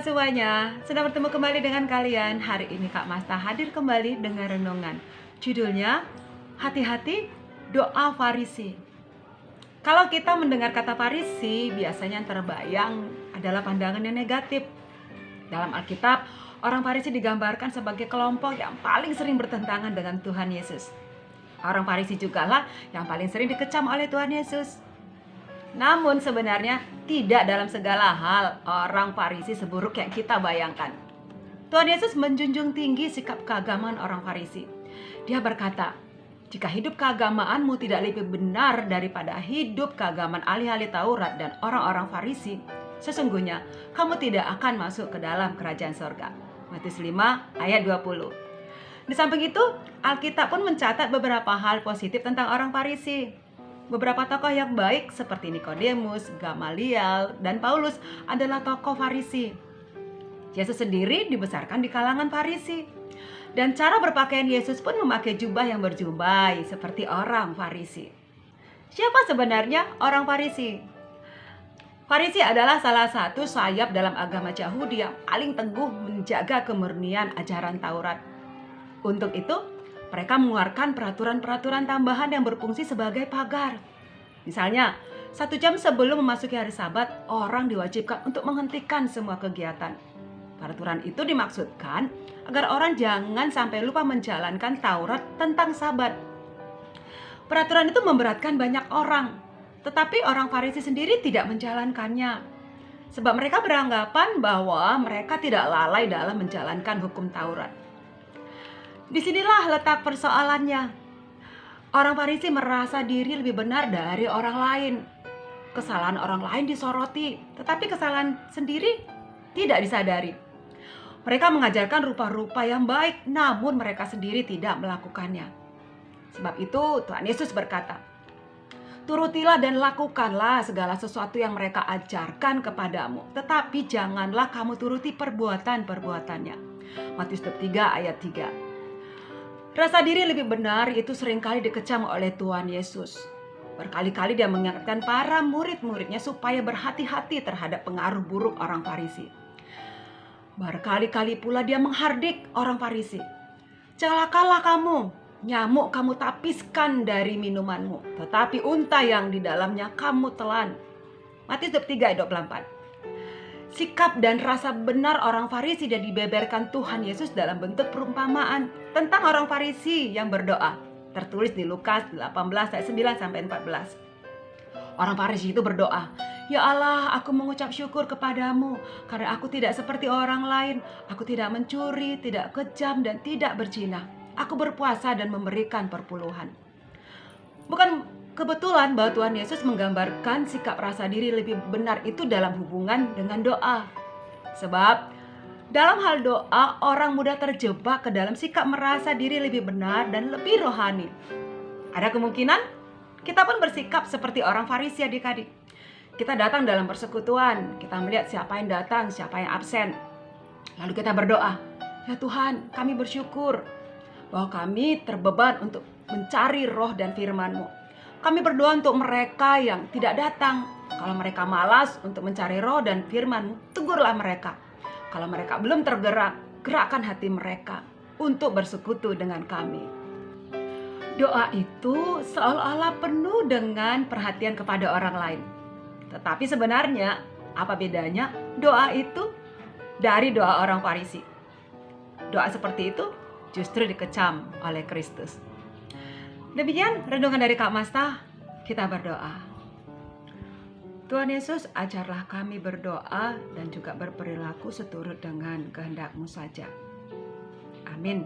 semuanya, senang bertemu kembali dengan kalian. Hari ini Kak Masta hadir kembali dengan renungan. Judulnya, Hati-hati Doa Farisi. Kalau kita mendengar kata Farisi, biasanya yang terbayang adalah pandangan yang negatif. Dalam Alkitab, orang Farisi digambarkan sebagai kelompok yang paling sering bertentangan dengan Tuhan Yesus. Orang Farisi jugalah yang paling sering dikecam oleh Tuhan Yesus. Namun sebenarnya tidak dalam segala hal orang Farisi seburuk yang kita bayangkan. Tuhan Yesus menjunjung tinggi sikap keagamaan orang Farisi. Dia berkata, jika hidup keagamaanmu tidak lebih benar daripada hidup keagamaan ahli-ahli Taurat dan orang-orang Farisi, sesungguhnya kamu tidak akan masuk ke dalam kerajaan sorga. Matius 5 ayat 20. Di samping itu, Alkitab pun mencatat beberapa hal positif tentang orang Farisi. Beberapa tokoh yang baik seperti Nikodemus, Gamaliel, dan Paulus adalah tokoh Farisi. Yesus sendiri dibesarkan di kalangan Farisi. Dan cara berpakaian Yesus pun memakai jubah yang berjumbai seperti orang Farisi. Siapa sebenarnya orang Farisi? Farisi adalah salah satu sayap dalam agama Yahudi yang paling teguh menjaga kemurnian ajaran Taurat. Untuk itu, mereka mengeluarkan peraturan-peraturan tambahan yang berfungsi sebagai pagar. Misalnya, 1 jam sebelum memasuki hari Sabat, orang diwajibkan untuk menghentikan semua kegiatan. Peraturan itu dimaksudkan agar orang jangan sampai lupa menjalankan Taurat tentang Sabat. Peraturan itu memberatkan banyak orang, tetapi orang Farisi sendiri tidak menjalankannya. Sebab mereka beranggapan bahwa mereka tidak lalai dalam menjalankan hukum Taurat. Disinilah letak persoalannya. Orang Farisi merasa diri lebih benar dari orang lain. Kesalahan orang lain disoroti, tetapi kesalahan sendiri tidak disadari. Mereka mengajarkan rupa-rupa yang baik, namun mereka sendiri tidak melakukannya. Sebab itu Tuhan Yesus berkata, turutilah dan lakukanlah segala sesuatu yang mereka ajarkan kepadamu, tetapi janganlah kamu turuti perbuatan-perbuatannya. Matius 3 ayat 3. Rasa diri lebih benar itu seringkali dikecam oleh Tuhan Yesus. Berkali-kali dia mengingatkan para murid-muridnya supaya berhati-hati terhadap pengaruh buruk orang Farisi. Berkali-kali pula dia menghardik orang Farisi. Celakalah kamu, nyamuk kamu tapiskan dari minumanmu, tetapi unta yang di dalamnya kamu telan. Matius 3 ayat 24. Sikap dan rasa benar orang Farisi dan dibeberkan Tuhan Yesus dalam bentuk perumpamaan tentang orang Farisi yang berdoa. Tertulis di Lukas 18 ayat 9 sampai 14. Orang Farisi itu berdoa, "Ya Allah, aku mengucap syukur kepadamu karena aku tidak seperti orang lain. Aku tidak mencuri, tidak kejam dan tidak berzina. Aku berpuasa dan memberikan perpuluhan." Bukan kebetulan bahwa Tuhan Yesus menggambarkan sikap rasa diri lebih benar itu dalam hubungan dengan doa. Sebab dalam hal doa, orang mudah terjebak ke dalam sikap merasa diri lebih benar dan lebih rohani. Ada kemungkinan kita pun bersikap seperti orang Farisi adik-adik. Kita datang dalam persekutuan, kita melihat siapa yang datang, siapa yang absen. Lalu kita berdoa, "Ya Tuhan, kami bersyukur bahwa kami terbeban untuk mencari roh dan firman-Mu. Kami berdoa untuk mereka yang tidak datang. Kalau mereka malas untuk mencari roh dan firman-Mu, tegurlah mereka. Kalau mereka belum tergerak, gerakkan hati mereka untuk bersekutu dengan kami." Doa itu seolah-olah penuh dengan perhatian kepada orang lain. Tetapi sebenarnya, apa bedanya doa itu dari doa orang Farisi? Doa seperti itu justru dikecam oleh Kristus. Demikian renungan dari Kak Masta, kita berdoa. Tuhan Yesus, ajarlah kami berdoa dan juga berperilaku seturut dengan kehendak-Mu saja. Amin.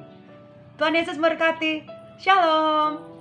Tuhan Yesus berkati. Shalom.